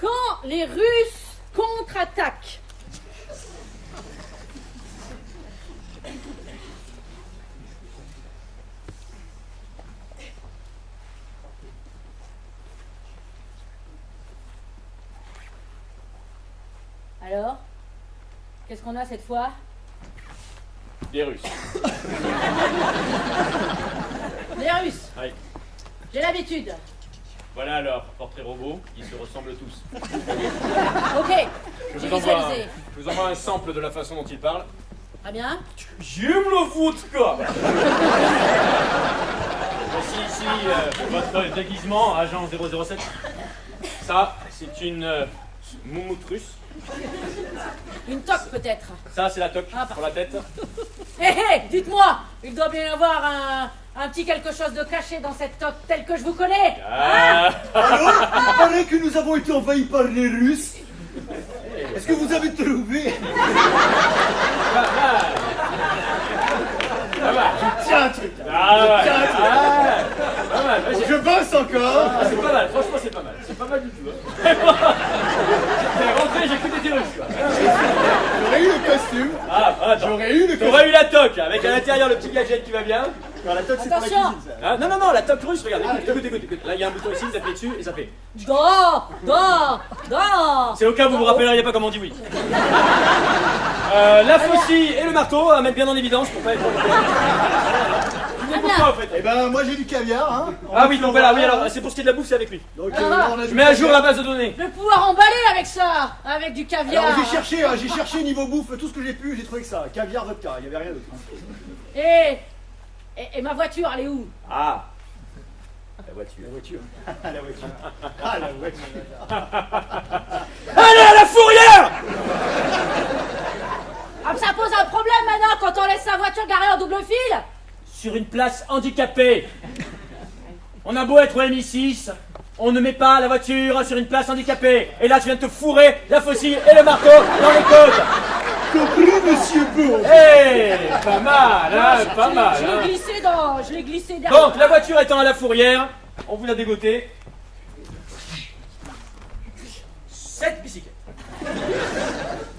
Quand les Russes contre-attaquent. Alors, qu'est-ce qu'on a cette fois? Des Russes. Les Russes. Oui. J'ai l'habitude. Voilà alors, portrait robot, ils se ressemblent tous. Ok, j'ai visualisé. Je vous envoie un sample de la façon dont ils parlent. Très bien. J'aime le foot, quoi. Voici ici votre déguisement, agent 007. Ça, c'est une moumoute russe. Une toque peut-être. Ça, c'est la toque Ah, pour la tête. Hé hé, dites-moi, il doit bien y avoir un petit quelque chose de caché dans cette toque telle que je vous connais. Ah. Alors, il paraît que nous avons été envahis par les Russes. Est-ce que vous avez trouvé? Pas mal. Tiens un truc. Ah ouais. Tiens un truc. Ah, pas mal. Je bosse encore. Ah, c'est pas mal, franchement c'est pas mal. C'est pas mal du tout. Hein. T'es rentré, j'ai écouté tes Russes, quoi. J'aurais eu le costume. Ah, attends. J'aurais eu le costume. T'aurais eu la toque, avec à l'intérieur le petit gadget qui va bien. Non, la toque, c'est pour la Attention. cuisine, ça. Ah, non, non, non, la toque russe, regarde, écoute. Là, il y a un bouton ici, vous appuyez dessus et ça fait. Da. C'est au cas où vous vous rappelleriez pas comment on dit oui. La faucille et le marteau à mettre bien en évidence pour pas être. Très Pourquoi bien. en fait? Eh ben, moi j'ai du caviar, hein. Ah oui, donc voilà, oui, alors c'est pour ce qui est de la bouffe, c'est avec lui. Donc, Ah. là, on a Je du mets à jour caviar. la base de données. Je vais pouvoir emballer avec ça, avec du caviar. Alors, j'ai cherché niveau bouffe, tout ce que j'ai pu, j'ai trouvé que ça. Caviar, vodka, il y avait rien d'autre. Et ma voiture, elle est où? Ah, la voiture. La voiture. Ah, la voiture. Ah, la voiture. Allez à la fourrière! Ah, ça pose un problème maintenant quand on laisse sa voiture garée en double fil. Sur une place handicapée. On a beau être au MI6, on ne met pas la voiture sur une place handicapée. Et là, tu viens de te fourrer la faucille et le marteau dans les côtes. Compris, monsieur Beau. Eh, pas mal, hein, pas mal. Je Hein. l'ai glissé derrière. Donc, la voiture étant à la fourrière, on vous l'a dégoté. 7 bicyclettes.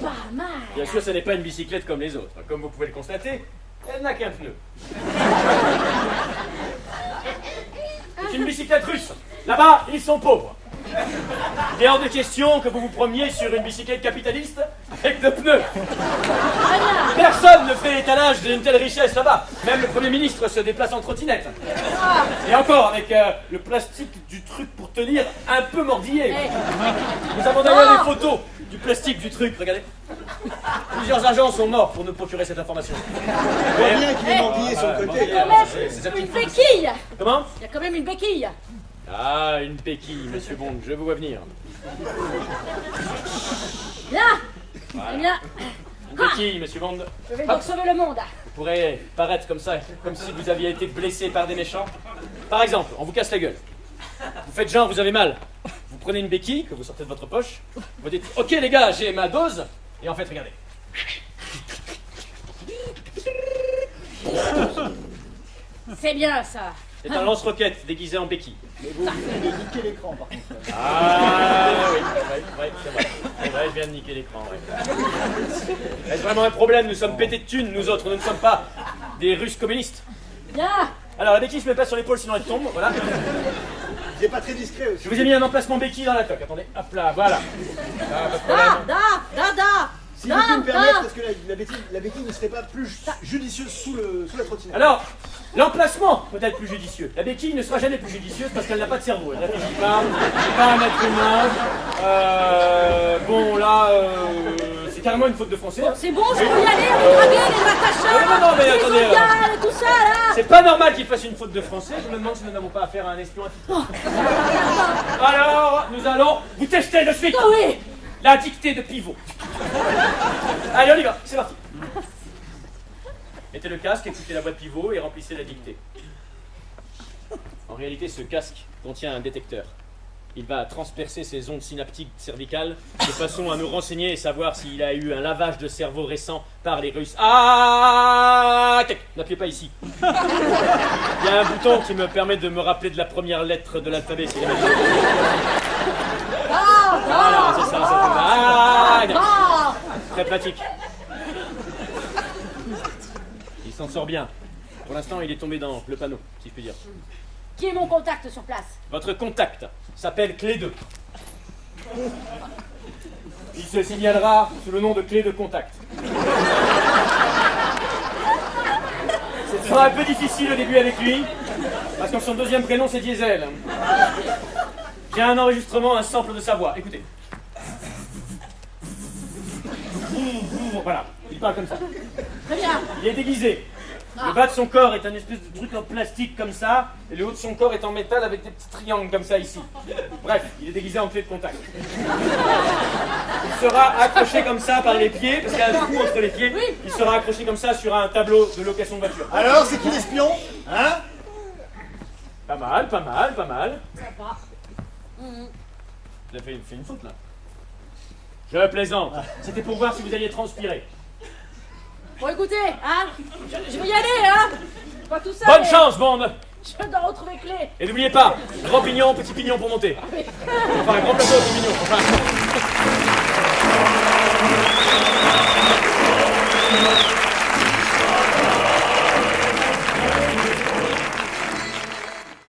Pas mal. Bien sûr, ce n'est pas une bicyclette comme les autres. Comme vous pouvez le constater, elle n'a qu'un pneu. C'est une bicyclette russe. Là-bas, ils sont pauvres. Il est hors de question que vous vous promeniez sur une bicyclette capitaliste avec deux pneus. Personne ne fait étalage d'une telle richesse là-bas. Même le Premier ministre se déplace en trottinette. Et encore, avec le plastique du truc pour tenir un peu mordillé. Nous avons d'ailleurs des photos du plastique du truc, regardez. Plusieurs agents sont morts pour nous procurer cette information. Je vois bien qu'il est mordillé sur le côté. Quand même, C'est sa une petite béquille. Comment? Il y a quand même une béquille. Ah, une béquille, monsieur Bond, je vous vois venir. Là. Eh bien, Une béquille, monsieur Bond. je vais donc sauver le monde. Vous pourrez paraître comme ça, comme si vous aviez été blessé par des méchants. Par exemple, on vous casse la gueule. Vous faites genre, vous avez mal. Vous prenez une béquille que vous sortez de votre poche. Vous dites, ok les gars, j'ai ma dose. Et en fait, regardez. C'est bien ça. C'est un lance-roquette déguisé en béquille. Mais vous venez de niquer l'écran, par contre. Ah oui, c'est vrai. C'est vrai, je viens de niquer l'écran, ouais. Est-ce vraiment un problème? Nous sommes pétés de thunes, nous autres. Nous ne sommes pas des Russes communistes. Bien. Alors, la béquille, je ne mets pas sur l'épaule, sinon elle tombe, voilà. C'est pas très discret aussi. Je vous ai mis un emplacement béquille dans la toque. Attendez, hop là, voilà. Ah, pas de problème. Da. Si vous pouvez me permettre, parce que la béquille ne serait pas plus judicieuse sous la trottinette. Alors, l'emplacement peut être plus judicieux. La béquille ne sera jamais plus judicieuse parce qu'elle n'a pas de cerveau. Elle ne réfléchit pas, c'est pas un être humain. Bon, là, c'est carrément une faute de français. C'est bon, je peux y aller, les draguer, les Natacha, Non, mais les attendez, Zodiac, tout ça là. C'est pas normal qu'il fasse une faute de français. Je me demande si nous n'avons pas affaire à un espion infiltré. Alors, nous allons vous tester de suite. Ah oui. La dictée de pivot. Allez, on y va, c'est parti. Mettez le casque, écoutez la voix de pivot et remplissez la dictée. En réalité, ce casque contient un détecteur. Il va transpercer ses ondes synaptiques cervicales de façon à nous renseigner et savoir s'il a eu un lavage de cerveau récent par les Russes. Ah, n'appuyez pas ici. Il y a un bouton qui me permet de me rappeler de la première lettre de l'alphabet. C'est la même chose. Voilà. Sympathique. Il s'en sort bien. Pour l'instant, il est tombé dans le panneau, si je puis dire. Qui est mon contact sur place? Votre contact s'appelle Clé 2. Il se signalera sous le nom de Clé de contact. Ce sera un peu difficile au début avec lui, parce que son deuxième prénom c'est Diesel. J'ai un enregistrement, un sample de sa voix. Écoutez. Voilà, il parle comme ça. Très bien. Il est déguisé. Le bas de son corps est un espèce de truc en plastique comme ça, et le haut de son corps est en métal avec des petits triangles comme ça ici. Bref, il est déguisé en clé de contact. Il sera accroché comme ça par les pieds, parce qu'il y a un trou entre les pieds. Il sera accroché comme ça sur un tableau de location de voiture. Alors, c'est qui l'espion? Hein? Pas mal, pas mal, pas mal. Sympa. Vous avez fait une faute là. Je plaisante. C'était pour voir si vous alliez transpirer. Bon, écoutez, hein, je vais y aller, hein. Pas tout ça. Bonne mais chance, bande. Je dois retrouver Clé. Et n'oubliez pas, grand pignon, petit pignon pour monter. Enfin, un grand plateau, petit pignon. Enfin...